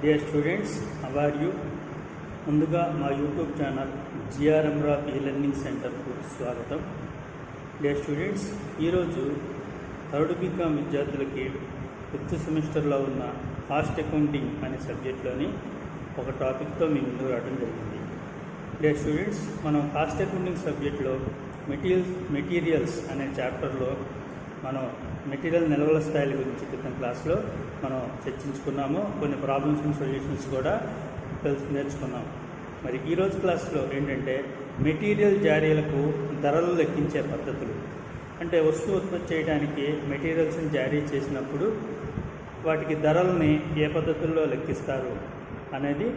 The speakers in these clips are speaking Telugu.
Dear students, how are you? ముందుగా మా YouTube channel GRM rock e learning సెంటర్కు స్వాగతం. డియర్ స్టూడెంట్స్, ఈరోజు థర్డ్ బీకామ్ విద్యార్థులకి 5th సెమిస్టర్లో ఉన్న కాస్ట్ అకౌంటింగ్ అనే సబ్జెక్ట్లోని ఒక టాపిక్తో మీ ముందుకు రావడం జరిగింది. డియర్ స్టూడెంట్స్, మనం కాస్ట్ అకౌంటింగ్ సబ్జెక్ట్లో మెటీరియల్స్ అనే చాప్టర్లో మనం మెటీరియల్ నిల్వల స్థాయిల గురించి క్రితం క్లాస్లో మనం చర్చించుకున్నాము. కొన్ని ప్రాబ్లమ్స్ అండ్ సొల్యూషన్స్ కూడా నేర్చుకున్నాం. మరి ఈరోజు క్లాస్లో ఏంటంటే మెటీరియల్ జారీలకు ధరలు లెక్కించే పద్ధతులు. అంటే వస్తువు ఉత్పత్తి చేయడానికి మెటీరియల్స్ని జారీ చేసినప్పుడు వాటికి ధరల్ని ఏ పద్ధతుల్లో లెక్కిస్తారు అనేది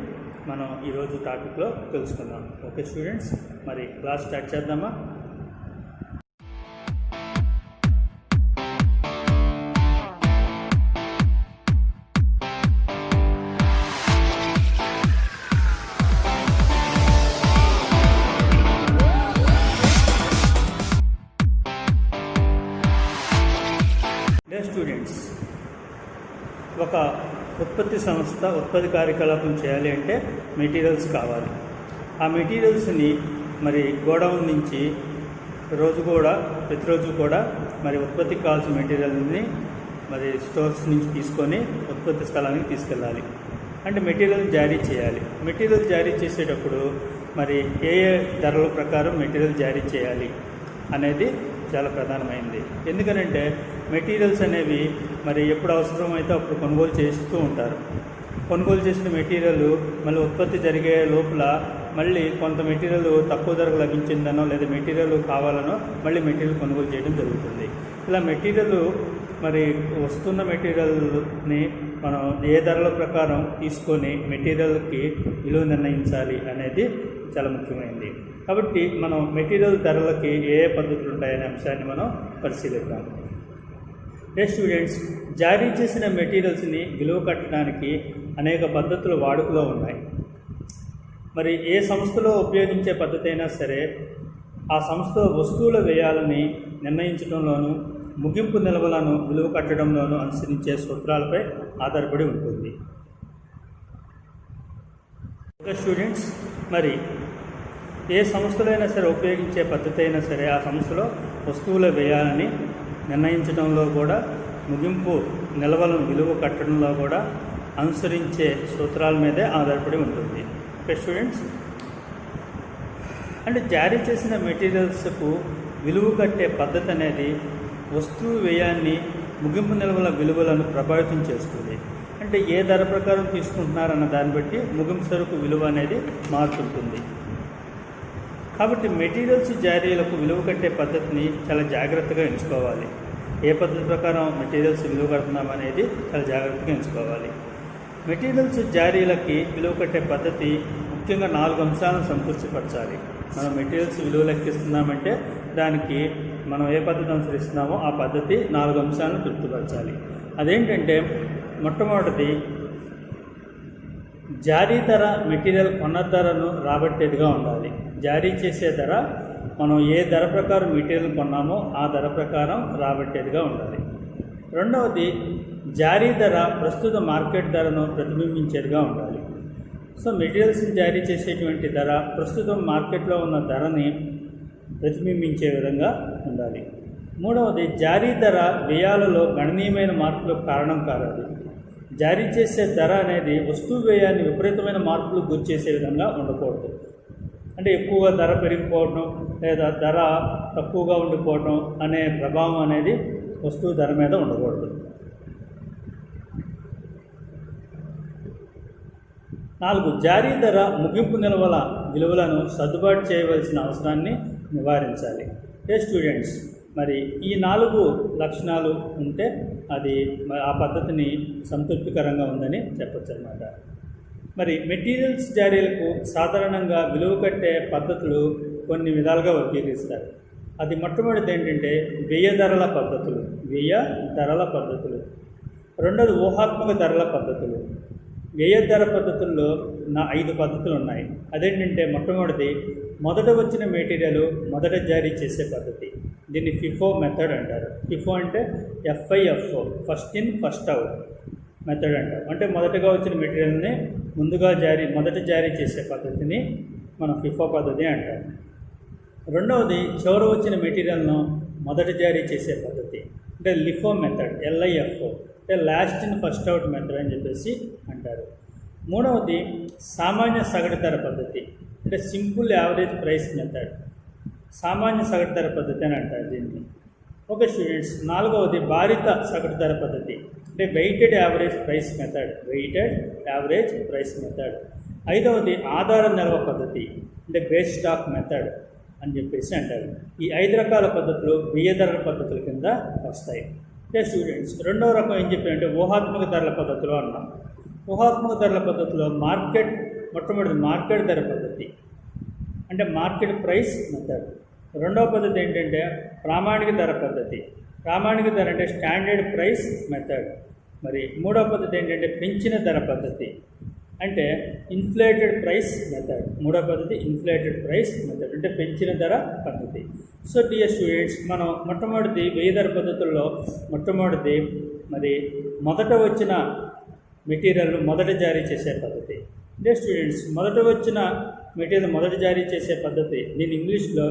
మనం ఈరోజు టాపిక్లో తెలుసుకుందాం. ఓకే స్టూడెంట్స్, మరి క్లాస్ స్టార్ట్ చేద్దామా? స్టూడెంట్స్, ఒక ఉత్పత్తి సంస్థ ఉత్పత్తి కార్యకలాపం చేయాలి అంటే మెటీరియల్స్ కావాలి. ఆ మెటీరియల్స్ని మరి గోడౌన్ నుంచి ప్రతిరోజు కూడా మరి ఉత్పత్తికి కావాల్సిన మెటీరియల్ని మరి స్టోర్స్ నుంచి తీసుకొని ఉత్పత్తి స్థలానికి తీసుకెళ్ళాలి. అంటే మెటీరియల్ జారీ చేయాలి. మెటీరియల్ జారీ చేసేటప్పుడు మరి ఏ ధరల ప్రకారం మెటీరియల్ జారీ చేయాలి అనేది చాలా ప్రధానమైంది. ఎందుకనంటే మెటీరియల్స్ అనేవి మరి ఎప్పుడు అవసరమైతే అప్పుడు కొనుగోలు చేస్తూ ఉంటారు. కొనుగోలు చేసిన మెటీరియల్ మళ్ళీ ఉత్పత్తి జరిగే లోపల మళ్ళీ కొంత మెటీరియల్ తక్కువ ధరకు లభించిందనో లేదా మెటీరియల్ కావాలనో మళ్ళీ మెటీరియల్ కొనుగోలు చేయడం జరుగుతుంది. ఇలా మెటీరియల్ మరి వస్తున్న మెటీరియల్ని మనం ఏ ధరల ప్రకారం తీసుకొని మెటీరియల్కి విలువ నిర్ణయించాలి అనేది చాలా ముఖ్యమైనది. కాబట్టి మనం మెటీరియల్ ధరలకి ఏ పద్ధతులు ఉంటాయనే అంశాన్ని మనం పరిశీలిద్దాం. స్టూడెంట్స్, జారీ చేసిన మెటీరియల్స్ని విలువ కట్టడానికి అనేక పద్ధతులు వాడుకలో ఉన్నాయి. మరి ఏ సంస్థలో ఉపయోగించే పద్ధతి అయినా సరే ఆ సంస్థ వస్తువుల వ్యయాలని నిర్ణయించడంలోనూ ముగింపు నిల్వలను విలువ కట్టడంలోనూ అనుసరించే సూత్రాలపై ఆధారపడి ఉంటుంది. ఓకే స్టూడెంట్స్, మరి ఏ సంస్థలో అయినా సరే ఉపయోగించే పద్ధతి అయినా సరే ఆ సంస్థలో వస్తువుల వ్యయాలని నిర్ణయించడంలో కూడా ముగింపు నిల్వలను విలువ కట్టడంలో కూడా అనుసరించే సూత్రాల మీదే ఆధారపడి ఉంటుంది. ఓకే స్టూడెంట్స్, అంటే జారీ చేసిన మెటీరియల్స్కు విలువ కట్టే పద్ధతి అనేది వస్తువు వ్యయాన్ని ముగింపు నిల్వల విలువలను ప్రభావితం చేస్తుంది. అంటే ఏ ధర ప్రకారం తీసుకుంటున్నారన్న దాన్ని బట్టి ముగింపు సరుకు విలువ అనేది మారుతుంటుంది. కాబట్టి మెటీరియల్స్ జారీలకు విలువ కట్టే పద్ధతిని చాలా జాగ్రత్తగా ఎంచుకోవాలి. ఏ పద్ధతి ప్రకారం మెటీరియల్స్ విలువ కడుతున్నాం అనేది చాలా జాగ్రత్తగా ఎంచుకోవాలి. మెటీరియల్స్ జారీలకి విలువ కట్టే పద్ధతి ముఖ్యంగా 4 అంశాలను సంతృప్తిపరచాలి. మనం మెటీరియల్స్ విలువ లెక్కిస్తున్నామంటే దానికి మనం ఏ పద్ధతి అనుసరిస్తున్నామో ఆ పద్ధతి 4 అంశాలను తృప్తిపరచాలి. అదేంటంటే మొట్టమొదటిది జారీ ధర మెటీరియల్ కొన్న ధరను రాబట్టేదిగా ఉండాలి. జారీ చేసే ధర మనం ఏ ధర ప్రకారం మెటీరియల్ కొన్నామో ఆ ధర ప్రకారం రాబట్టేదిగా ఉండాలి. రెండవది జారీ ధర ప్రస్తుత మార్కెట్ ధరను ప్రతిబింబించేదిగా ఉండాలి. సో మెటీరియల్స్ని జారీ చేసేటువంటి ధర ప్రస్తుతం మార్కెట్లో ఉన్న ధరని ప్రతిబింబించే విధంగా ఉండాలి. మూడవది జారీ ధర వ్యయాలలో గణనీయమైన మార్పులకు కారణం కారాదు. జారీ చేసే ధర అనేది వస్తువు వ్యయాన్ని విపరీతమైన మార్పులకు గురి చేసే విధంగా ఉండకూడదు. అంటే ఎక్కువగా ధర పెరిగిపోవడం లేదా ధర తక్కువగా ఉండిపోవడం అనే ప్రభావం అనేది వస్తువు ధర మీద ఉండకూడదు. 4 జారీ ధర ముగింపు నిల్వల విలువలను సర్దుబాటు చేయవలసిన అవసరాన్ని నివారించాలి. స్టూడెంట్స్, మరి ఈ 4 లక్షణాలు ఉంటే అది ఆ పద్ధతిని సంతృప్తికరంగా ఉందని చెప్పచ్చు అన్నమాట. మరి మెటీరియల్స్ జారీలకు సాధారణంగా విలువ కట్టే పద్ధతులు కొన్ని విధాలుగా వర్గీకరిస్తారు. అది మొట్టమొదటిది ఏంటంటే వ్యయ ధరల పద్ధతులు. రెండోది ఊహాత్మక ధరల పద్ధతులు. వ్యయ ధర పద్ధతుల్లో 5 పద్ధతులు ఉన్నాయి. అదేంటంటే మొట్టమొదటిది మొదట వచ్చిన మెటీరియల్ మొదట జారీ చేసే పద్ధతి. దీన్ని FIFO మెథడ్ అంటారు. FIFO అంటే FIFO, first in first out. Method అంటాం. అంటే మొదటగా వచ్చిన మెటీరియల్ని మొదట జారీ చేసే పద్ధతిని మనం FIFO పద్ధతి అంటాం. రెండవది చివర వచ్చిన మెటీరియల్ను మొదట జారీ చేసే పద్ధతి అంటే LIFO మెథడ్, LIFO అంటే last in first out method అని చెప్పేసి అంటారు. మూడవది సామాన్య సగటు ధర పద్ధతి అంటే సింపుల్ యావరేజ్ ప్రైస్ మెథడ్, సామాన్య సగటు ధర పద్ధతి అని అంటారు దీన్ని. ఓకే స్టూడెంట్స్, నాలుగవది భారిత సగటు ధర పద్ధతి అంటే weighted average price method, weighted average price method. ఐదవది ఆధార నిల్వ పద్ధతి అంటే బేస్ స్టాక్ మెథడ్ అని చెప్పేసి అంటారు. ఈ 5 రకాల పద్ధతులు వ్యయ ధరల పద్ధతుల కింద వస్తాయి. అంటే స్టూడెంట్స్, రెండవ రకం ఏం చెప్పారంటే ఊహాత్మక ధరల పద్ధతులు అన్నాం. ఊహాత్మక ధరల పద్ధతిలో మొట్టమొదటి మార్కెట్ ధర పద్ధతి అంటే మార్కెట్ ప్రైస్ మెథడ్. రెండవ పద్ధతి ఏంటంటే ప్రామాణిక ధర పద్ధతి, ప్రామాణిక ధర అంటే స్టాండర్డ్ ప్రైస్ మెథడ్. మరి మూడవ పద్ధతి ఏంటంటే పెంచిన ధర పద్ధతి అంటే ఇన్ఫ్లేటెడ్ ప్రైస్ మెథడ్. మూడవ పద్ధతి ఇన్ఫ్లేటెడ్ ప్రైస్ మెథడ్ అంటే పెంచిన ధర పద్ధతి. సో డియర్ స్టూడెంట్స్, మనం మొట్టమొదటిది వ్యయ ధర పద్ధతుల్లో మొట్టమొదటిది మరి మొదట వచ్చిన మెటీరియల్ మొదట జారీ చేసే పద్ధతి. అంటే స్టూడెంట్స్, మొదట వచ్చిన మెటీరియల్ మొదట జారీ చేసే పద్ధతి దీని ఇంగ్లీష్లో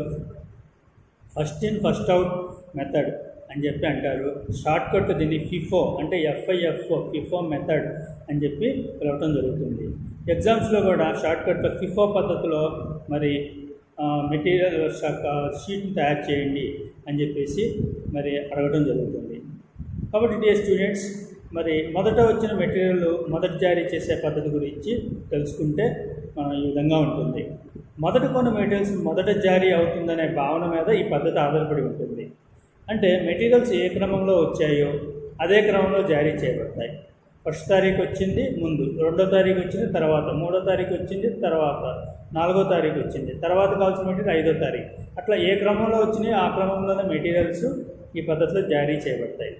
first in first out method అని చెప్పి అంటారు. షార్ట్కట్ దీన్ని FIFO అంటే FIFO మెథడ్ అని చెప్పి పిలవటం జరుగుతుంది. ఎగ్జామ్స్లో కూడా షార్ట్కట్లో FIFO పద్ధతిలో మరి మెటీరియల్ షీట్ని తయారు చేయండి అని చెప్పేసి మరి అడగడం జరుగుతుంది. కాబట్టి డియర్ స్టూడెంట్స్, మరి మొదట వచ్చిన మెటీరియల్ మొదట జారీ చేసే పద్ధతి గురించి తెలుసుకుంటే ఈ విధంగా ఉంటుంది. మొదట కొన్ని మెటీరియల్స్ మొదట జారీ అవుతుందనే భావన మీద ఈ పద్ధతి ఆధారపడి ఉంటుంది. అంటే మెటీరియల్స్ ఏ క్రమంలో వచ్చాయో అదే క్రమంలో జారీ చేయబడతాయి. 1వ తారీఖు వచ్చింది ముందు, 2వ తారీఖు వచ్చింది తర్వాత, 3వ తారీఖు వచ్చింది తర్వాత, 4వ తారీఖు వచ్చింది తర్వాత, కావాల్సిన మెటీరియల్ 5వ తారీఖు. అట్లా ఏ క్రమంలో వచ్చినాయో ఆ క్రమంలోనే మెటీరియల్స్ ఈ పద్ధతిలో జారీ చేయబడతాయి.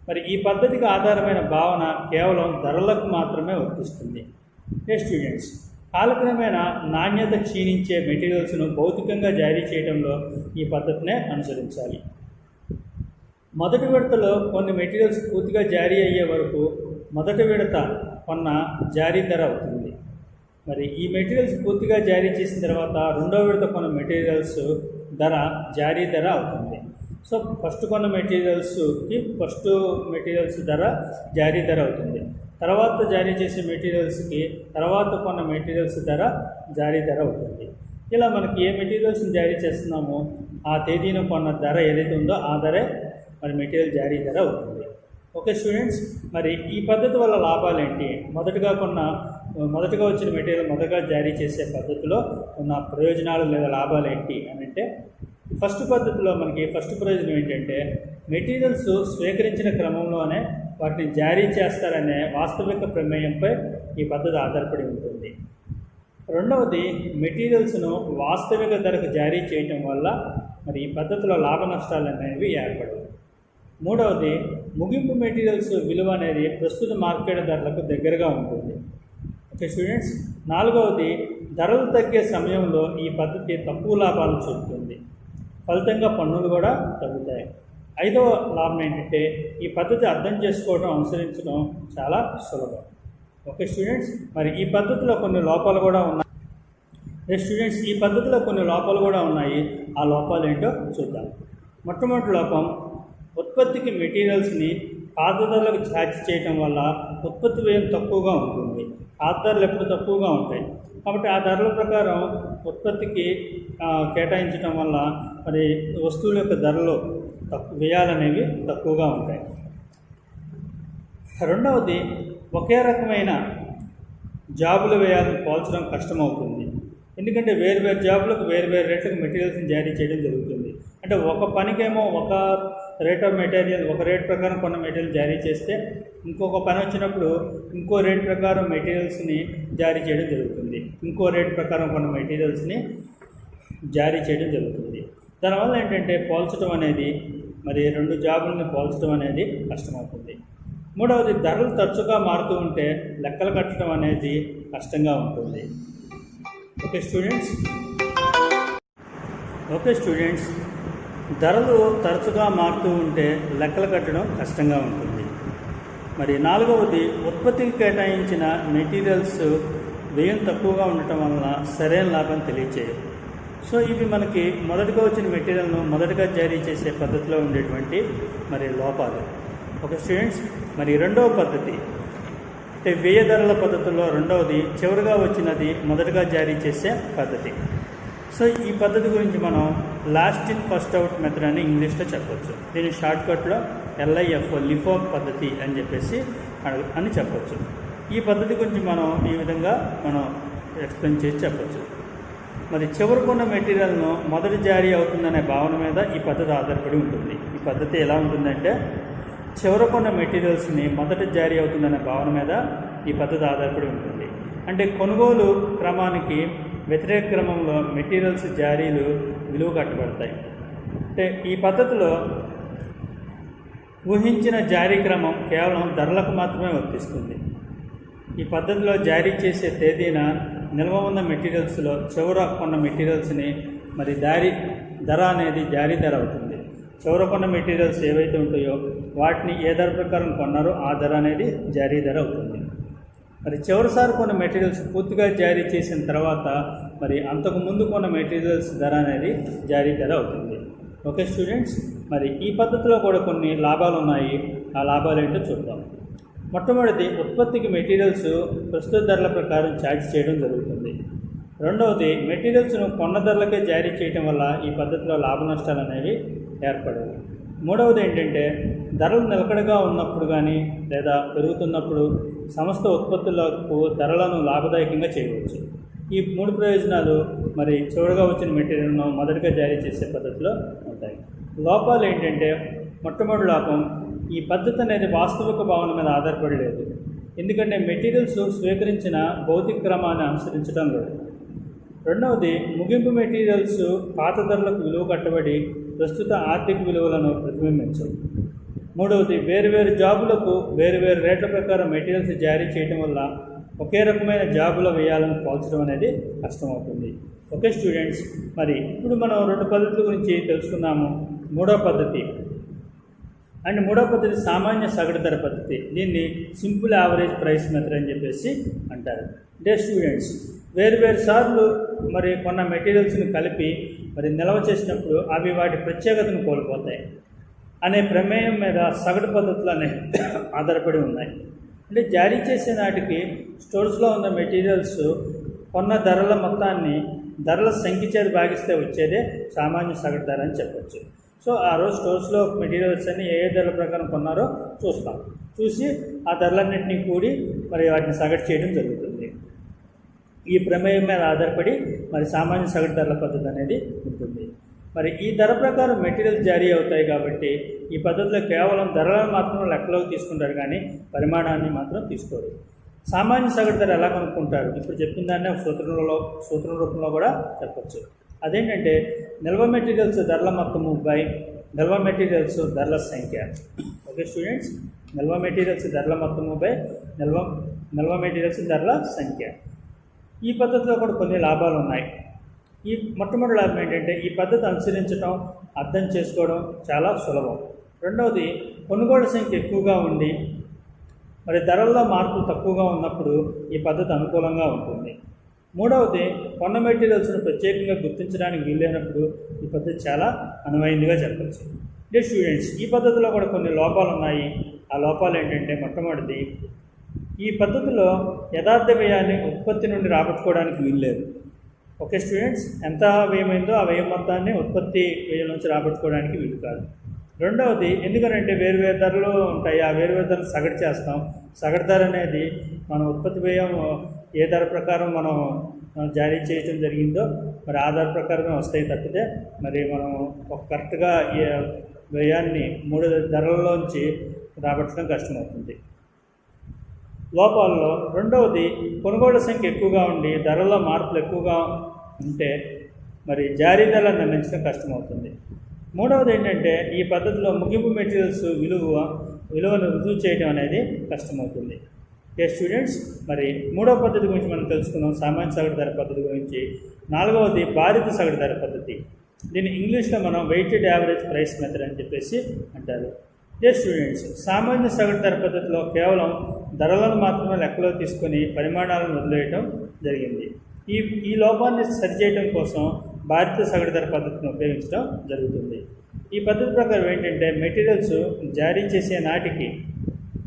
మరి ఈ పద్ధతికి ఆధారమైన భావన కేవలం ధరలకు మాత్రమే వర్తిస్తుంది. స్టూడెంట్స్, కాలక్రమేణా నాణ్యత క్షీణించే మెటీరియల్స్ను భౌతికంగా జారీ చేయడంలో ఈ పద్ధతినే అనుసరించాలి. మొదటి విడతలో కొన్ని మెటీరియల్స్ పూర్తిగా జారీ అయ్యే వరకు మొదటి విడత కొన్న జారీ ధర అవుతుంది. మరి ఈ మెటీరియల్స్ పూర్తిగా జారీ చేసిన తర్వాత రెండవ విడత కొన్న మెటీరియల్స్ ధర జారీ ధర అవుతుంది. సో ఫస్ట్ కొన్న మెటీరియల్స్కి ఫస్ట్ మెటీరియల్స్ ధర జారీ ధర అవుతుంది. తర్వాత జారీ చేసే మెటీరియల్స్కి తర్వాత కొన్న మెటీరియల్స్ ధర జారీ ధర అవుతుంది. ఇలా మనకి ఏ మెటీరియల్స్ని జారీ చేస్తున్నామో ఆ తేదీన కొన్న ధర ఏదైతే ఉందో ఆ ధరే మరి మెటీరియల్ జారీ ధర అవుతుంది. ఓకే స్టూడెంట్స్, మరి ఈ పద్ధతి వల్ల లాభాలు ఏంటి? మొదటగా వచ్చిన మెటీరియల్ మొదటగా జారీ చేసే పద్ధతిలో ఉన్న ప్రయోజనాలు లేదా లాభాలు ఏంటి అని అంటే, ఫస్ట్ పద్ధతిలో మనకి ఫస్ట్ ప్రయోజనం ఏంటంటే మెటీరియల్స్ స్వీకరించిన క్రమంలోనే వాటిని జారీ చేస్తారనే వాస్తవిక ప్రమేయంపై ఈ పద్ధతి ఆధారపడి ఉంటుంది. రెండవది, మెటీరియల్స్ను వాస్తవిక ధరకు జారీ చేయటం వల్ల మరి ఈ పద్ధతిలో లాభ నష్టాలు అనేవి ఏర్పడవు. మూడవది, ముగింపు మెటీరియల్స్ విలువ అనేది ప్రస్తుత మార్కెట్ ధరలకు దగ్గరగా ఉంటుంది. ఓకే స్టూడెంట్స్, నాలుగవది, ధరలు తగ్గే సమయంలో ఈ పద్ధతి తక్కువ లాభాలను చూపుతుంది. ఫలితంగా పన్నులు కూడా తగ్గుతాయి. ఐదవ లాభం ఏంటంటే ఈ పద్ధతి అర్థం చేసుకోవడం అనుసరించడం చాలా సులభం. ఓకే స్టూడెంట్స్, మరి ఈ పద్ధతిలో కొన్ని లోపాలు కూడా ఉన్నాయి. స్టూడెంట్స్, ఈ పద్ధతిలో కొన్ని లోపాలు కూడా ఉన్నాయి. ఆ లోపాలు ఏంటో చూద్దాం. మొట్టమొదటి లోపం, ఉత్పత్తికి మెటీరియల్స్ని పాత ధరలకు ఛార్జ్ చేయటం వల్ల ఉత్పత్తి వ్యయం తక్కువగా ఉంటుంది. పాత ధరలు ఎప్పుడు తక్కువగా ఉంటాయి కాబట్టి ఆ ధరల ప్రకారం ఉత్పత్తికి కేటాయించడం వల్ల మరి వస్తువుల యొక్క ధరలు వ్యయాలనేవి తక్కువగా ఉంటాయి. రెండవది, ఒకే రకమైన జాబుల వ్యయాలను పోల్చడం కష్టమవుతుంది. ఎందుకంటే వేరువేరు జాబులకు వేరువేరు రేట్లకు మెటీరియల్స్ని జారీ చేయడం జరుగుతుంది. అంటే ఒక పనికేమో ఒక రేట్ ఆఫ్ మెటీరియల్, ఒక రేట్ ప్రకారం కొన్న మెటీరియల్ జారీ చేస్తే ఇంకొక పని వచ్చినప్పుడు ఇంకో రేట్ ప్రకారం మెటీరియల్స్ని జారీ చేయడం జరుగుతుంది. ఇంకో రేట్ ప్రకారం కొన్న మెటీరియల్స్ని జారీ చేయడం జరుగుతుంది. దానివల్ల ఏంటంటే పోల్చడం అనేది మరి రెండు జాబుల్ని పోల్చడం అనేది కష్టమవుతుంది. మూడవది, ధరలు తరచుగా మారుతూ ఉంటే లెక్కలు కట్టడం అనేది కష్టంగా ఉంటుంది. ఓకే స్టూడెంట్స్, ధరలు తరచుగా మారుతూ ఉంటే లెక్కలు కట్టడం కష్టంగా ఉంటుంది. మరి నాలుగవది ఉత్పత్తికి కేటాయించిన మెటీరియల్స్ వ్యయం తక్కువగా ఉండటం వలన సరైన లాభం తెలియచేయదు. సో ఇవి మనకి మొదటగా వచ్చిన మెటీరియల్ను మొదటగా జారీ చేసే పద్ధతిలో ఉండేటువంటి మరి లోపాలు. ఓకే స్టూడెంట్స్, మరి రెండవ పద్ధతి అంటే వ్యయ ధరల పద్ధతుల్లో రెండవది చివరిగా వచ్చినది మొదటగా జారీ చేసే పద్ధతి. సో ఈ పద్ధతి గురించి మనం last in first out method అని ఇంగ్లీష్లో చెప్పొచ్చు. దీని షార్ట్కట్లో LIFO పద్ధతి అని చెప్పేసి అని చెప్పొచ్చు. ఈ పద్ధతి గురించి మనం ఈ విధంగా మనం ఎక్స్ప్లెయిన్ చేసి చెప్పొచ్చు. మరి చివరికున్న మెటీరియల్ను మొదటి జారీ అవుతుందనే భావన మీద ఈ పద్ధతి ఆధారపడి ఉంటుంది. ఈ పద్ధతి ఎలా ఉంటుందంటే చివరకున్న మెటీరియల్స్ని మొదట జారీ అవుతుందనే భావన మీద ఈ పద్ధతి ఆధారపడి ఉంటుంది. అంటే కొనుగోలు క్రమానికి వ్యతిరేక క్రమంలో మెటీరియల్స్ జారీలు విలువ కట్టబడతాయి. అంటే ఈ పద్ధతిలో ఊహించిన జారీ క్రమం కేవలం ధరలకు మాత్రమే వర్తిస్తుంది. ఈ పద్ధతిలో జారీ చేసే తేదీన నిల్వ ఉన్న మెటీరియల్స్లో చివర కొన్న మెటీరియల్స్ని మరి ధర అనేది జారీ ధర అవుతుంది. చివర కొన్న మెటీరియల్స్ ఏవైతే ఉంటాయో వాటిని ఏ ధర ప్రకారం కొన్నారో ఆ ధర అనేది జారీ ధర అవుతుంది. మరి చివరిసారి కొన్న మెటీరియల్స్ పూర్తిగా జారీ చేసిన తర్వాత మరి అంతకుముందు కొన్న మెటీరియల్స్ ధర అనేది జారీ ధర అవుతుంది. ఓకే స్టూడెంట్స్, మరి ఈ పద్ధతిలో కూడా కొన్ని లాభాలు ఉన్నాయి. ఆ లాభాలు ఏంటో చూద్దాం. మొట్టమొదటిది ఉత్పత్తికి మెటీరియల్స్ ప్రస్తుత ధరల ప్రకారం ఛార్జ్ చేయడం జరుగుతుంది. రెండవది మెటీరియల్స్ను కొన్న ధరలకే జారీ చేయడం వల్ల ఈ పద్ధతిలో లాభ నష్టాలు అనేవి ఏర్పడవు. మూడవది ఏంటంటే ధరలు నిలకడగా ఉన్నప్పుడు కానీ లేదా పెరుగుతున్నప్పుడు సంస్థ ఉత్పత్తులకు ధరలను లాభదాయకంగా చేయవచ్చు. ఈ మూడు ప్రయోజనాలు మరి చివరిగా వచ్చిన మెటీరియల్ను మొదటిగా జారీ చేసే పద్ధతిలో ఉంటాయి. లోపాలు ఏంటంటే మొట్టమొదటి లోపం ఈ పద్ధతి అనేది వాస్తవిక భావన మీద ఆధారపడి లేదు. ఎందుకంటే మెటీరియల్స్ స్వీకరించిన భౌతిక క్రమాన్ని అనుసరించడం లేదు. రెండవది ముగింపు మెటీరియల్స్ పాత ధరలకు విలువ కట్టబడి ప్రస్తుత ఆర్థిక విలువలను ప్రతిబింబించవు. మూడవది వేరువేరు జాబులకు వేరువేరు రేట్ల ప్రకారం మెటీరియల్స్ జారీ చేయడం వల్ల ఒకే రకమైన జాబుల వ్యయాలను పోల్చడం అనేది కష్టమవుతుంది. ఓకే స్టూడెంట్స్, మరి ఇప్పుడు మనం రెండు పద్ధతుల గురించి తెలుసుకున్నాము. మూడో పద్ధతి సామాన్య సగటు ధర పద్ధతి. దీన్ని సింపుల్ యావరేజ్ ప్రైస్ మెథడ్ అని చెప్పేసి అంటారు. అంటే స్టూడెంట్స్ వేరు సార్లు మరి కొన్న మెటీరియల్స్ని కలిపి మరి నిల్వ చేసినప్పుడు అవి వాటి ప్రత్యేకతను కోల్పోతాయి అనే ప్రమేయం మీద సగటు పద్ధతులు అనేవి ఆధారపడి ఉన్నాయి. అంటే జారీ చేసే నాటికి స్టోర్స్లో ఉన్న మెటీరియల్స్ కొన్న ధరల మొత్తాన్ని ధరల సంఖ్య చేత భాగిస్తే వచ్చేదే సామాన్య సగటు ధర అని చెప్పచ్చు. సో ఆ రోజు స్టోర్స్లో మెటీరియల్స్ అన్ని ఏ ధరల ప్రకారం కొన్నారో చూసి ఆ ధరలన్నింటినీ కూడి మరి వాటిని సగటు చేయడం జరుగుతుంది. ఈ ప్రమేయం మీద ఆధారపడి మరి సామాన్య సగటు ధరల పద్ధతి అనేది ఉంటుంది. మరి ఈ ధర ప్రకారం మెటీరియల్స్ జారీ అవుతాయి కాబట్టి ఈ పద్ధతిలో కేవలం ధరలను మాత్రం లెక్కలోకి తీసుకుంటారు కానీ పరిమాణాన్ని మాత్రం తీసుకోరు. సామాన్య సగటు ధర ఎలా కనుక్కుంటారు? ఇప్పుడు చెప్పిన దాన్నే సూత్రం రూపంలో కూడా చెప్పచ్చు. అదేంటంటే నిల్వ మెటీరియల్స్ ధరల మొత్తము బై నిల్వ మెటీరియల్స్ ధరల సంఖ్య. ఓకే స్టూడెంట్స్, నిల్వ మెటీరియల్స్ ధరల మొత్తము బై నిల్వ మెటీరియల్స్ ధరల సంఖ్య. ఈ పద్ధతిలో కూడా కొన్ని లాభాలు ఉన్నాయి. ఈ మొట్టమొదటి లాభం ఏంటంటే ఈ పద్ధతి అనుసరించడం అర్థం చేసుకోవడం చాలా సులభం. రెండవది కొనుగోలు సంఖ్య ఎక్కువగా ఉండి మరి ధరల్లో మార్పులు తక్కువగా ఉన్నప్పుడు ఈ పద్ధతి అనుకూలంగా ఉంటుంది. మూడవది కొన్న మెటీరియల్స్ను ప్రత్యేకంగా గుర్తించడానికి వీలైనప్పుడు ఈ పద్ధతి చాలా అనువైనదిగా చెప్పచ్చు. అంటే స్టూడెంట్స్ ఈ పద్ధతిలో కూడా కొన్ని లోపాలు ఉన్నాయి. ఆ లోపాలు ఏంటంటే మొట్టమొదటిది ఈ పద్ధతిలో యథార్థ వ్యయాన్ని ఉత్పత్తి నుండి రాబట్టుకోవడానికి వీల్లేదు. ఓకే స్టూడెంట్స్, ఎంత వ్యయమైందో ఆ వ్యయం మొత్తాన్ని ఉత్పత్తి వ్యయం నుంచి రాబట్టుకోవడానికి వీలు కాదు. రెండవది ఎందుకంటే వేరువేరు ధరలు ఉంటాయి. ఆ వేరువేరు ధరలు సగటు చేస్తాం. సగటు ధర అనేది మన ఉత్పత్తి వ్యయం ఏ ధర ప్రకారం మనం జారీ చేయడం జరిగిందో మరి ఆ ధర ప్రకారమే వస్తాయి తప్పితే మరి మనం ఒక కరెక్ట్గా వ్యయాన్ని మూడు ధరల్లోంచి రాబట్టడం కష్టమవుతుంది. లోపాల్లో రెండవది కొనుగోళ్ల సంఖ్య ఎక్కువగా ఉండి ధరల్లో మార్పులు ఎక్కువగా ఉంటే మరి జారీ ధరలను నిర్ణయించడం కష్టమవుతుంది. మూడవది ఏంటంటే ఈ పద్ధతిలో ముగింపు మెటీరియల్స్ విలువను రుజువు చేయడం అనేది కష్టమవుతుంది. ఓకే స్టూడెంట్స్, మరి మూడవ పద్ధతి గురించి మనం తెలుసుకున్నాం, సామాన్య సగటు ధర పద్ధతి గురించి. నాలుగవది భారిత సగటు ధర పద్ధతి. దీన్ని ఇంగ్లీష్లో మనం వెయిటెడ్ యావరేజ్ ప్రైస్ మెథడ్ అని చెప్పేసి అంటారు. స్టూడెంట్స్, సామాన్య సగటు ధర పద్ధతిలో కేవలం ధరలను మాత్రమే లెక్కలో తీసుకొని పరిమాణాలను వదిలేయటం జరిగింది. ఈ లోపాన్ని సరిచేయడం కోసం భారతీయ సగటు ధర పద్ధతిని ఉపయోగించడం జరుగుతుంది. ఈ పద్ధతి ప్రకారం ఏంటంటే మెటీరియల్స్ జారీ చేసే నాటికి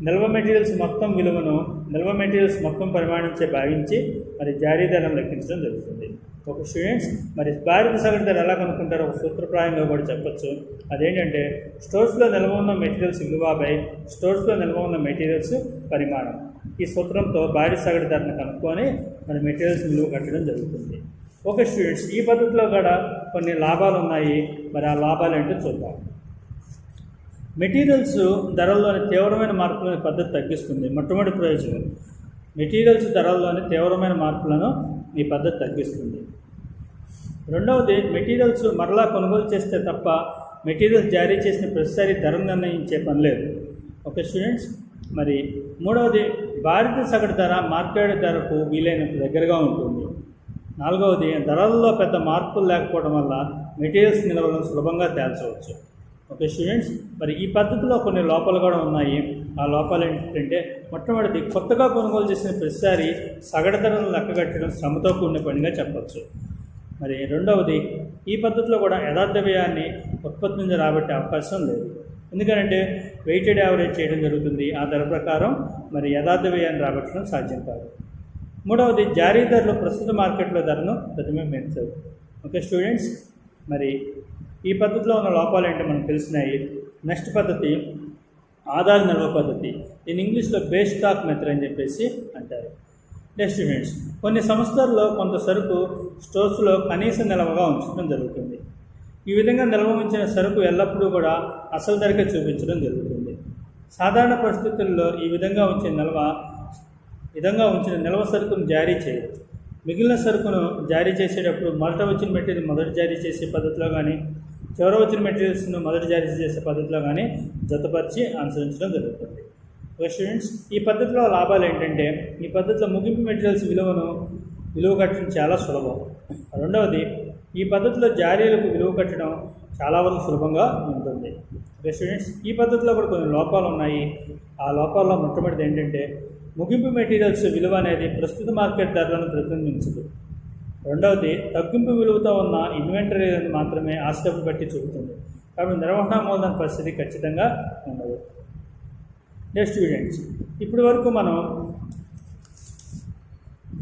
నిల్వ మెటీరియల్స్ మొత్తం విలువను నిల్వ మెటీరియల్స్ మొత్తం పరిమాణంచే భావించి మరి జారీ ధరను లెక్కించడం జరుగుతుంది. ఒక స్టూడెంట్స్, మరి భారత సగటు ధర ఎలా కనుక్కుంటారో ఒక సూత్రప్రాయంగా కూడా చెప్పచ్చు. అదేంటంటే స్టోర్స్లో నిల్వ ఉన్న మెటీరియల్స్ విలువపై స్టోర్స్లో నిల్వ ఉన్న మెటీరియల్స్ పరిమాణం. ఈ సూత్రంతో భారీ సగటు ధరను కనుక్కొని మరి మెటీరియల్స్ విలువ కట్టడం జరుగుతుంది. ఓకే స్టూడెంట్స్, ఈ పద్ధతిలో కూడా కొన్ని లాభాలు ఉన్నాయి. మరి ఆ లాభాలు ఏంటో చూద్దాం. మెటీరియల్స్ ధరల్లోని తీవ్రమైన మార్పులను పద్ధతి తగ్గిస్తుంది. మొట్టమొదటి ప్రయోజనం, మెటీరియల్స్ ధరల్లోని తీవ్రమైన మార్పులను ఈ పద్ధతి తగ్గిస్తుంది. రెండవది, మెటీరియల్స్ మరలా కొనుగోలు చేస్తే తప్ప మెటీరియల్స్ జారీ చేసిన ప్రతిసారి ధర నిర్ణయించే పని లేదు. ఓకే స్టూడెంట్స్, మరి మూడవది, భారతీయ సగటు ధర మార్కెట్ ధరకు వీలైనంత దగ్గరగా ఉంటుంది. నాలుగవది, ధరల్లో పెద్ద మార్పులు లేకపోవడం వల్ల మెటీరియల్స్ నిల్వలను సులభంగా తేల్చవచ్చు. ఓకే స్టూడెంట్స్, మరి ఈ పద్ధతిలో కొన్ని లోపాలు కూడా ఉన్నాయి. ఆ లోపాలు ఏంటంటే, మొట్టమొదటిది, కొత్తగా కొనుగోలు చేసిన ప్రతిసారి సగటు ధరలను లెక్కగట్టడం శ్రమతో కూడిన పనిగా చెప్పచ్చు. మరి రెండవది, ఈ పద్ధతిలో కూడా యథార్థ వ్యయాన్ని ఉత్పత్తి నుంచి రాబట్టే అవకాశం లేదు. ఎందుకంటే వెయిటెడ్ యావరేజ్ చేయడం జరుగుతుంది. ఆ ధర ప్రకారం మరి యథార్థ వ్యయాన్ని రాబట్టడం సాధ్యం కాదు. మూడవది, జారీ ధరలు ప్రస్తుత మార్కెట్లో ధరను ప్రతిబింబించవు. ఓకే స్టూడెంట్స్, మరి ఈ పద్ధతిలో ఉన్న లోపాలు ఏంటో మనకు తెలిసినాయి. నెక్స్ట్ పద్ధతి ఆధార నిల్వ పద్ధతి. దీని ఇంగ్లీష్లో బేస్ స్టాక్ మెథడ్ అని చెప్పేసి అంటారు. స్టూడెంట్స్, కొన్ని సంస్థల్లో కొంత సరుకు స్టోర్స్లో కనీస నిల్వగా ఉంచడం జరుగుతుంది. ఈ విధంగా నిల్వ ఉంచిన సరుకు ఎల్లప్పుడూ కూడా అసలు ధరకే చూపించడం జరుగుతుంది. సాధారణ పరిస్థితుల్లో ఈ విధంగా ఉంచిన నిల్వ సరుకును జారీ చేయదు. మిగిలిన సరుకును జారీ చేసేటప్పుడు మొదట వచ్చిన మెటీరియల్ మొదట జారీ చేసే పద్ధతిలో కానీ చివర వచ్చిన మెటీరియల్స్ను మొదట జారీ చేసే పద్ధతిలో కానీ జతపరిచి అనుసరించడం జరుగుతుంది. స్టూడెంట్స్, ఈ పద్ధతిలో లాభాలు ఏంటంటే, ఈ పద్ధతిలో ముగింపు మెటీరియల్స్ విలువ కట్టడం చాలా సులభం. రెండవది, ఈ పద్ధతిలో జారీలకు విలువ కట్టడం చాలా వరకు సులభంగా ఉంటుంది. స్టూడెంట్స్, ఈ పద్ధతిలో కూడా కొన్ని లోపాలు ఉన్నాయి. ఆ లోపాల్లో మొట్టమొదటిది ఏంటంటే, ముగింపు మెటీరియల్స్ విలువ అనేది ప్రస్తుత మార్కెట్ ధరలను ప్రతిబింబించదు. రెండవది, తగ్గింపు విలువతో ఉన్న ఇన్వెంటరీలను మాత్రమే ఆస్తిని బట్టి చూపుతుంది. కాబట్టి నిర్వహణ మూలధన పరిస్థితి ఖచ్చితంగా ఉండదు. స్టూడెంట్స్, ఇప్పటి వరకు మనం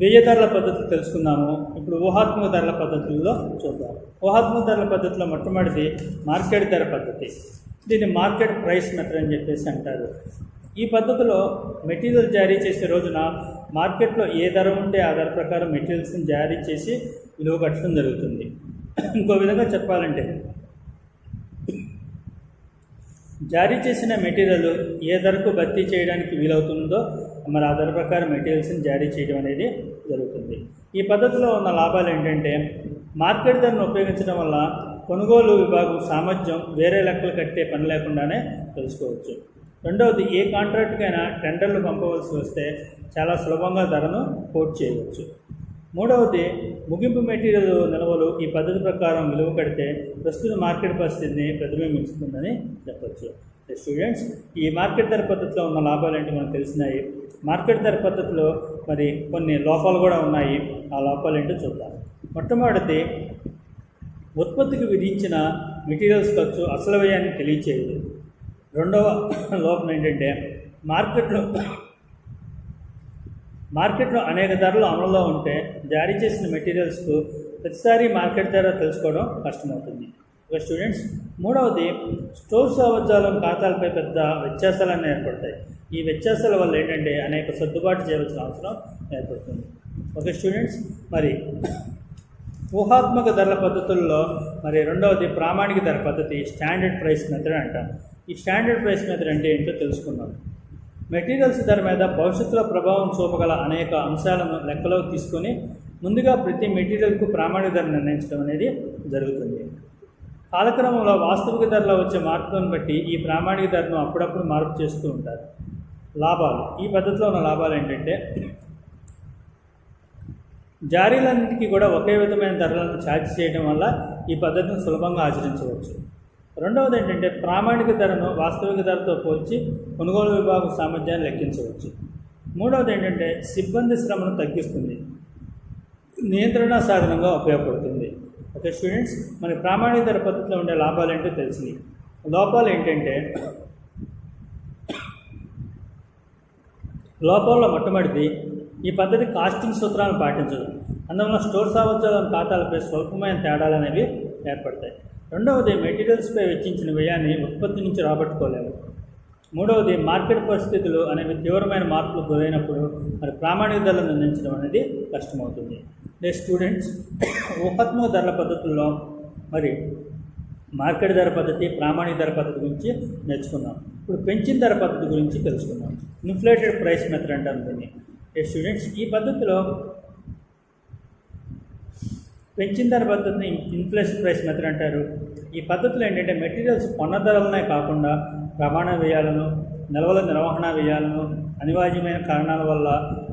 వ్యయ ధరల పద్ధతులు తెలుసుకున్నాము. ఇప్పుడు ఊహాత్మక ధరల పద్ధతుల్లో చూద్దాం. ఊహాత్మక ధరల పద్ధతిలో మొట్టమొదటిది మార్కెట్ ధర పద్ధతి. దీన్ని మార్కెట్ ప్రైస్ మెథడ్ అని చెప్పేసి అంటారు. ఈ పద్ధతిలో మెటీరియల్ జారీ చేసే రోజున మార్కెట్లో ఏ ధర ఉంటే ఆ ధర ప్రకారం మెటీరియల్స్ని జారీ చేసి విలువ కట్టడం జరుగుతుంది. ఇంకో విధంగా చెప్పాలంటే, జారీ చేసిన మెటీరియల్ ఏ ధరకు భర్తీ చేయడానికి వీలవుతుందో మరి ఆ ధర ప్రకారం మెటీరియల్స్ని జారీ చేయడం అనేది జరుగుతుంది. ఈ పద్ధతిలో ఉన్న లాభాలు ఏంటంటే, మార్కెట్ ధరను ఉపయోగించడం వల్ల కొనుగోలు విభాగం సామర్థ్యం వేరే లెక్కలు కట్టే పని లేకుండానే తెలుసుకోవచ్చు. రెండవది, ఏ కాంట్రాక్ట్కైనా టెండర్లు పంపవలసి వస్తే చాలా సులభంగా ధరను కోట్ చేయవచ్చు. మూడవది, ముగింపు మెటీరియల్ నిల్వలు ఈ పద్ధతి ప్రకారం విలువ కడితే ప్రస్తుత మార్కెట్ పరిస్థితిని ప్రతిబింబిస్తుందని చెప్పచ్చు. స్టూడెంట్స్, ఈ మార్కెట్ ధర పద్ధతిలో ఉన్న లాభాలు ఏంటి మనకు తెలిసినాయి. మార్కెట్ ధర పద్ధతిలో మరి కొన్ని లోపాలు కూడా ఉన్నాయి. ఆ లోపాలు ఏంటో చూద్దాం. మొట్టమొదటిది, ఉత్పత్తికి విధించిన మెటీరియల్స్ ఖర్చు అసలు వ్యయాన్ని తెలియచేయదు. రెండవ లోపం ఏంటంటే, మార్కెట్లో అనేక ధరలు అమలులో ఉంటే జారీ చేసిన మెటీరియల్స్కు ప్రతిసారి మార్కెట్ ధర తెలుసుకోవడం కష్టమవుతుంది. ఓకే స్టూడెంట్స్, మూడవది, స్టోర్ సామర్థ్యాల ఖాతాలపై పెద్ద వ్యత్యాసాలన్నీ ఏర్పడతాయి. ఈ వ్యత్యాసాల వల్ల ఏంటంటే అనేక సర్దుబాటు చేయవలసిన అవసరం ఏర్పడుతుంది. ఓకే స్టూడెంట్స్, మరి ఊహాత్మక ధరల పద్ధతుల్లో మరి రెండవది ప్రామాణిక ధర పద్ధతి, స్టాండర్డ్ ప్రైస్ మెథడ్ అంటాం. ఈ స్టాండర్డ్ ప్రైస్ మెథడ్ అంటే ఏంటో తెలుసుకుందాం. మెటీరియల్స్ ధర మీద భవిష్యత్తులో ప్రభావం చూపగల అనేక అంశాలను లెక్కలోకి తీసుకొని ముందుగా ప్రతి మెటీరియల్కు ప్రామాణిక ధర నిర్ణయించడం అనేది జరుగుతుంది. కాలక్రమంలో వాస్తవిక ధరలో వచ్చే మార్పులను బట్టి ఈ ప్రామాణిక ధరను అప్పుడప్పుడు మార్పు చేస్తూ ఉంటారు. లాభాలు, ఈ పద్ధతిలో ఉన్న లాభాలు ఏంటంటే, జారీలన్నింటికీ కూడా ఒకే విధమైన ధరలను ఛార్జ్ చేయడం వల్ల ఈ పద్ధతిని సులభంగా ఆచరించవచ్చు. రెండవది ఏంటంటే ప్రామాణిక ధరను వాస్తవిక ధరతో పోల్చి కొనుగోలు విభాగం సామర్థ్యాన్ని లెక్కించవచ్చు. మూడవది ఏంటంటే సిబ్బంది శ్రమను తగ్గిస్తుంది, నియంత్రణ సాధనంగా ఉపయోగపడుతుంది. ఓకే స్టూడెంట్స్, మన ప్రామాణిక ధర పద్ధతిలో ఉండే లాభాలు ఏంటో తెలిసింది. లోపాలు ఏంటంటే లోపాల్లో మొట్టమొదటిది ఈ పద్ధతి కాస్టింగ్ సూత్రాలను పాటించదు. అందువల్ల స్టోర్ సామర్థ్యాలను ఖాతాలపై స్వల్పమైన తేడాలు అనేవి ఏర్పడతాయి. రెండవది మెటీరియల్స్పై వెచ్చించిన వ్యయాన్ని ఉత్పత్తి నుంచి రాబట్టుకోలేము. మూడవది మార్కెట్ పరిస్థితులు అనేవి తీవ్రమైన మార్పులు గురైనప్పుడు మరి ప్రామాణిక ధరలను నిర్ణయించడం అనేది కష్టమవుతుంది. స్టూడెంట్స్, ఊహాత్మక ధరల పద్ధతుల్లో మరి మార్కెట్ ధర పద్ధతి, ప్రామాణిక ధర పద్ధతి గురించి నేర్చుకుందాం. ఇప్పుడు పెంచిన ధర పద్ధతి గురించి తెలుసుకుందాం. ఇన్ఫ్లేటెడ్ ప్రైస్ మెథడ్ అంటారు దీన్ని. స్టూడెంట్స్, ఈ పద్ధతిలో పెంచిన ధర పద్ధతిని ఇన్ఫ్లేషన్ ప్రైస్ మెథడ్ అంటారు. ఈ పద్ధతిలో ఏంటంటే మెటీరియల్స్ కొన్న ధరలనే కాకుండా రవాణా వ్యయాలను, నిల్వల నిర్వహణ వ్యయాలను, అనివార్యమైన కారణాల వల్ల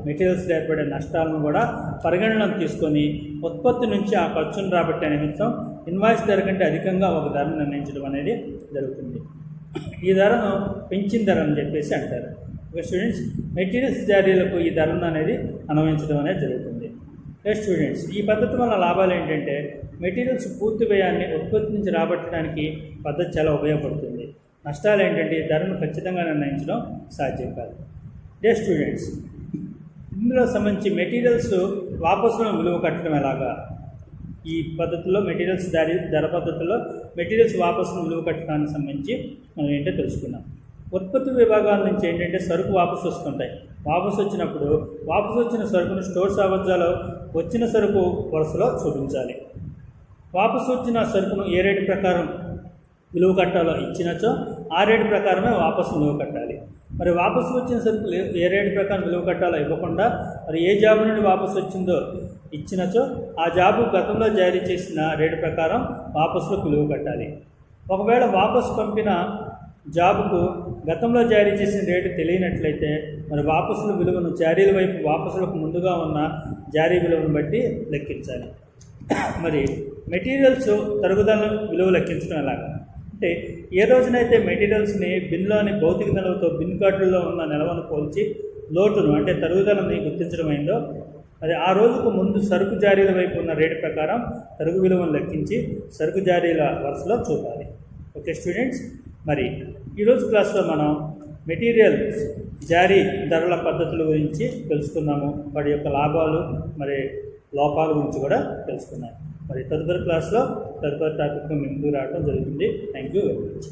మెటీరియల్స్ ఏర్పడే నష్టాలను కూడా పరిగణనలోకి తీసుకొని ఉత్పత్తి నుంచి ఆ ఖర్చును రాబట్టే నిమిత్తం ఇన్వాయిస్ ధర కంటే అధికంగా ఒక ధరను నిర్ణయించడం అనేది జరుగుతుంది. ఈ ధరను పెంచిన ధర అని చెప్పేసి అంటారు. స్టూడెంట్స్, మెటీరియల్స్ జారీలకు ఈ ధరను అనేది అన్వయించడం అనేది జరుగుతుంది. స్టూడెంట్స్, ఈ పద్ధతి వల్ల లాభాలు ఏంటంటే మెటీరియల్స్ పూర్తి వ్యయాన్ని ఉత్పత్తి నుంచి రాబట్టడానికి పద్ధతి చాలా ఉపయోగపడుతుంది. నష్టాలు ఏంటంటే ధరను ఖచ్చితంగా నిర్ణయించడం సాధ్యం కాదు. స్టూడెంట్స్, ఇందులో సంబంధించి మెటీరియల్స్ వాపసులను విలువ కట్టడం ఎలాగా, ఈ పద్ధతిలో మెటీరియల్స్ ధర పద్ధతిలో మెటీరియల్స్ వాపసులను విలువ కట్టడానికి సంబంధించి మనం ఏంటో తెలుసుకున్నాం. ఉత్పత్తి విభాగాల నుంచి ఏంటంటే సరుకు వాపసు వస్తుంటాయి. వాపసు వచ్చినప్పుడు వాపసు వచ్చిన సరుకును స్టోర్ సామర్థ్యాలు వచ్చిన సరుకు వరుసలో చూపించాలి. వాపసు వచ్చిన సరుకును ఏ రేటు ప్రకారం విలువ కట్టాలో ఇచ్చినచో ఆ రేటు ప్రకారమే వాపసు విలువ కట్టాలి. మరి వాపసు వచ్చిన సరుకు ఏ రేటు ప్రకారం విలువ కట్టాలో ఇవ్వకుండా మరి ఏ జాబు నుండి వాపసు వచ్చిందో ఇచ్చినచో ఆ జాబు గతంలో జారీ చేసిన రేటు ప్రకారం వాపసులకు విలువ కట్టాలి. ఒకవేళ వాపసు పంపిన జాబుకు గతంలో జారీ చేసిన రేటు తెలియనట్లయితే మరి వాపసుల విలువను జారీల వైపు వాపసులకు ముందుగా ఉన్న జారీ విలువను బట్టి లెక్కించాలి. మరి మెటీరియల్స్ తరుగుదల విలువ లెక్కించడం ఎలాగా అంటే ఏ రోజునైతే మెటీరియల్స్ని బిన్లోని భౌతిక నిల్వతో బిన్ కార్డుల్లో ఉన్న నిల్వను పోల్చి లోటును అంటే తరుగుదలని గుర్తించడం అయిందో అది ఆ రోజుకు ముందు సరుకు జారీల వైపు ఉన్న రేటు ప్రకారం తరుగు విలువను లెక్కించి సరుకు జారీల వరుసలో చూపాలి. ఓకే స్టూడెంట్స్, మరి ఈరోజు క్లాస్లో మనం మెటీరియల్స్ జారీ ధరల పద్ధతుల గురించి తెలుసుకున్నాము. వాటి యొక్క లాభాలు మరి లోపాల గురించి కూడా తెలుసుకున్నాము. మరి తదుపరి క్లాస్లో తదుపరి టాపిక్గా ముందుకు రావడం జరుగుతుంది. Thank you very much.